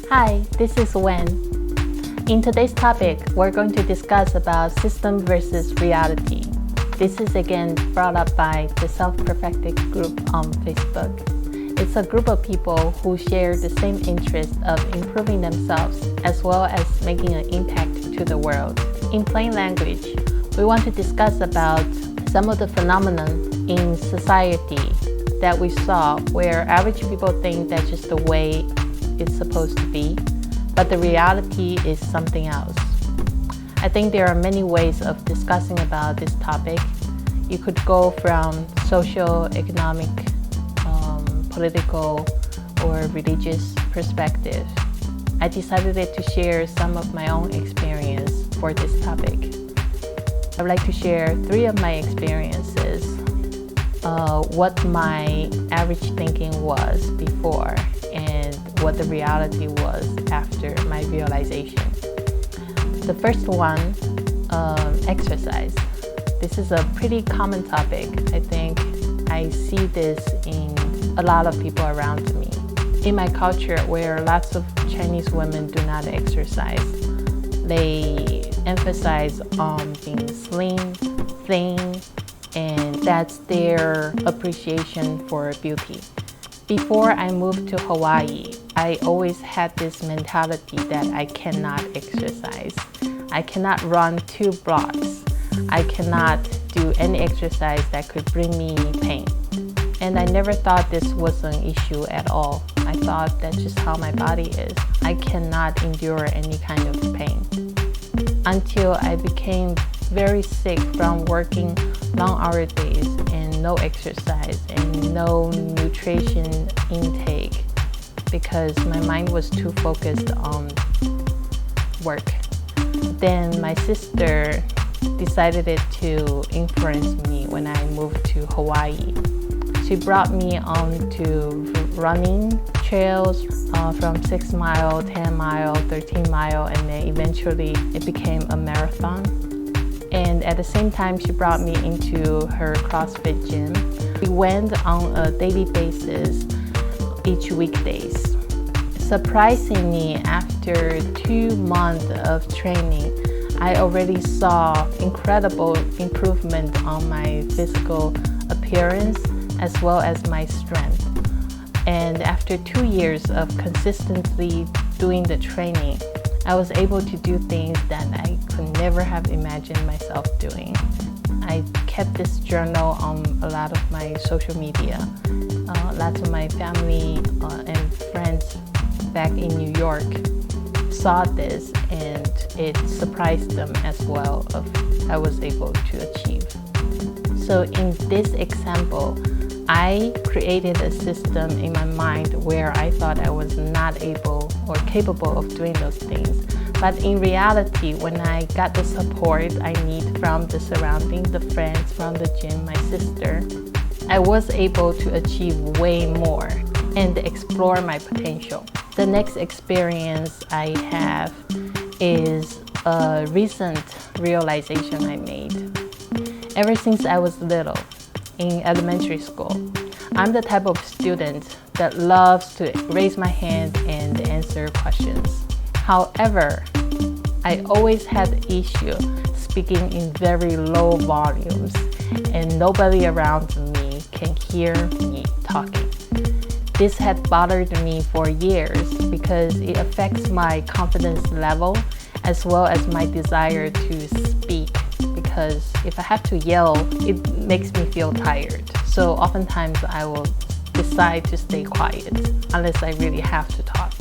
Hi, this is Wen. In today's topic, we're going to discuss about system versus reality. This is again brought up by the Self-Perfected group on Facebook. It's a group of people who share the same interest of improving themselves as well as making an impact to the world. In plain language, we want to discuss about some of the phenomena in society that we saw where average people think that's just the way it's supposed to be, but the reality is something else. I think there are many ways of discussing about this topic. You could go from social, economic, political, or religious perspective. I decided to share some of my own experience for this topic. I would like to share 3 of my experiences, what my average thinking was before and what the reality was after my realization. The first one, exercise. This is a pretty common topic. I think I see this in a lot of people around me. In my culture, where lots of Chinese women do not exercise, they emphasize on being slim, thin, and that's their appreciation for beauty. Before I moved to Hawaii, I always had this mentality that I cannot exercise. I cannot run 2 blocks. I cannot do any exercise that could bring me pain. And I never thought this was an issue at all. I thought that's just how my body is. I cannot endure any kind of pain. Until I became very sick from working long-hour days and no exercise and no nutrition intake because my mind was too focused on work. Then my sister decided to influence me when I moved to Hawaii. She brought me on to running trails from 6 mile, 10 mile, 13 mile, and then eventually it became a marathon. And at the same time, she brought me into her CrossFit gym. We went on a daily basis each weekdays. Surprisingly, after 2 months of training, I already saw incredible improvement on my physical appearance as well as my strength. And after 2 years of consistently doing the training, I was able to do things that I could never have imagined myself doing. I kept this journal on a lot of my social media. Lots of my family and friends back in New York saw this, and it surprised them as well of I was able to achieve. So in this example, I created a system in my mind where I thought I was not able or capable of doing those things. But in reality, when I got the support I need from the surrounding, the friends from the gym, my sister, I was able to achieve way more and explore my potential. The next experience I have is a recent realization I made. Ever since I was little, in elementary school, I'm the type of student that loves to raise my hand and answer questions. However, I always had the issue speaking in very low volumes, and nobody around me can hear me talking. This had bothered me for years because it affects my confidence level as well as my desire to speak, because if I have to yell, it makes me feel tired. So oftentimes I will decide to stay quiet unless I really have to talk.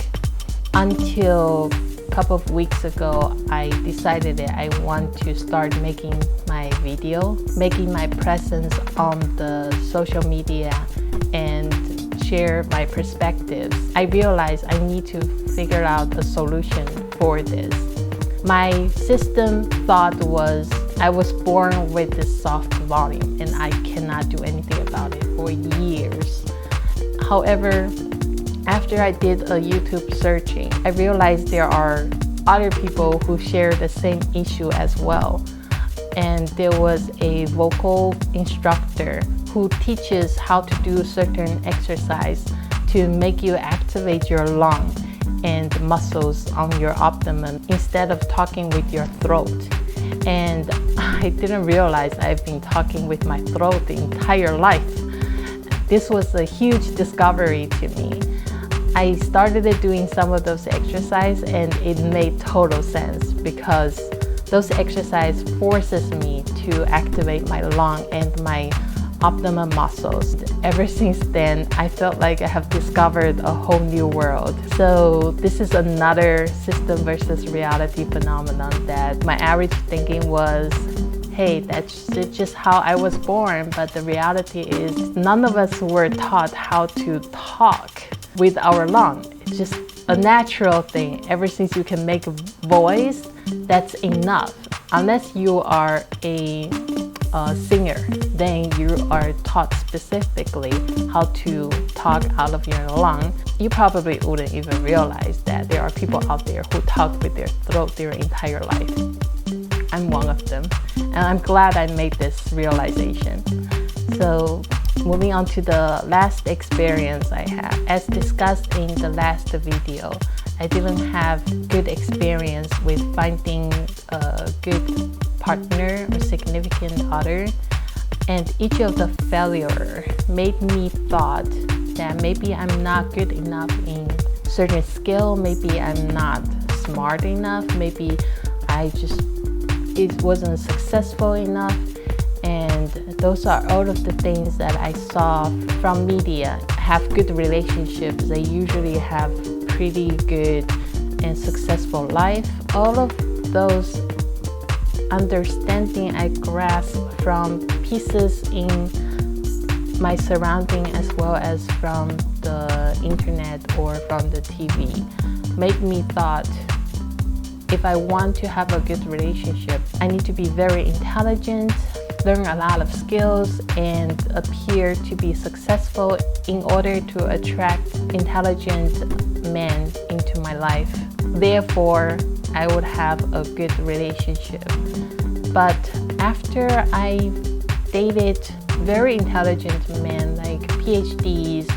Until a couple of weeks ago, I decided that I want to start making my video, making my presence on the social media and share my perspectives. I realized I need to figure out a solution for this. My system thought was I was born with this soft volume and I cannot do anything about it for years. However, after I did a YouTube searching, I realized there are other people who share the same issue as well. And there was a vocal instructor who teaches how to do certain exercise to make you activate your lung and muscles on your abdomen instead of talking with your throat. And I didn't realize I've been talking with my throat the entire life. This was a huge discovery to me. I started doing some of those exercises and it made total sense because those exercises forces me to activate my lung and my abdomen muscles. Ever since then, I felt like I have discovered a whole new world. So this is another system versus reality phenomenon that my average thinking was, hey, that's just how I was born. But the reality is none of us were taught how to talk with our lung. It's just a natural thing. Ever since you can make a voice, that's enough. Unless you are a singer, then you are taught specifically how to talk out of your lung. You probably wouldn't even realize that there are people out there who talk with their throat their entire life. I'm one of them, and I'm glad I made this realization. So moving on to the last experience I had. As discussed in the last video, I didn't have good experience with finding a good partner or significant other, and each of the failure made me thought that maybe I'm not good enough in certain skill, maybe I'm not smart enough, maybe it wasn't successful enough. And those are all of the things that I saw from media. Have good relationships, they usually have pretty good and successful life. All of those understanding I grasped from pieces in my surrounding as well as from the internet or from the TV made me thought, if I want to have a good relationship, I need to be very intelligent, learn a lot of skills, and appear to be successful in order to attract intelligent men into my life. Therefore, I would have a good relationship. But after I dated very intelligent men like PhDs,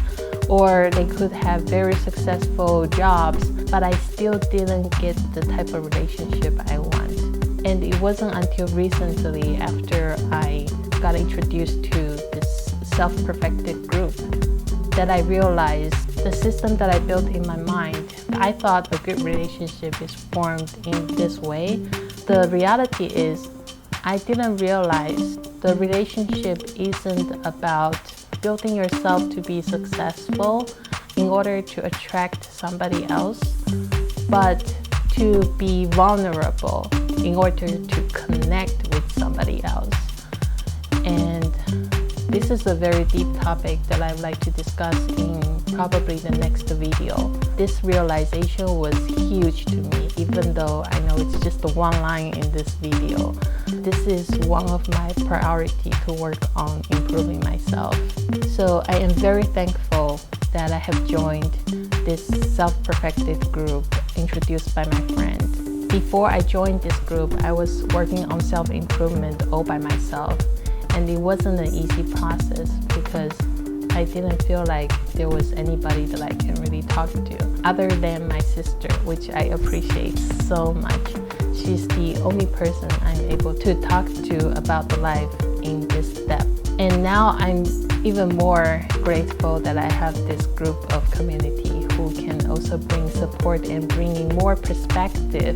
or they could have very successful jobs, but I still didn't get the type of relationship I want. And it wasn't until recently, after I got introduced to this self-perfected group, that I realized the system that I built in my mind. I thought a good relationship is formed in this way. The reality is, I didn't realize the relationship isn't about building yourself to be successful in order to attract somebody else, but to be vulnerable in order to connect with somebody else. And this is a very deep topic that I'd like to discuss in probably the next video. This realization was huge to me, even though I know it's just the one line in this video. This is one of my priorities to work on improving myself. So I am very thankful that I have joined this self-perfected group introduced by my friend. Before I joined this group, I was working on self-improvement all by myself. And it wasn't an easy process because I didn't feel like there was anybody that I can really talk to other than my sister, which I appreciate so much. She's the only person I'm able to talk to about the life in this depth. And now I'm even more grateful that I have this group of community who can also bring support and bringing more perspective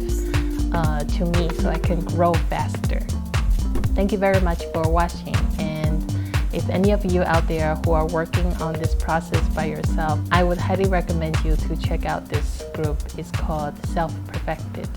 to me so I can grow faster. Thank you very much for watching, and if any of you out there who are working on this process by yourself, I would highly recommend you to check out this group. It's called Self-Perfected.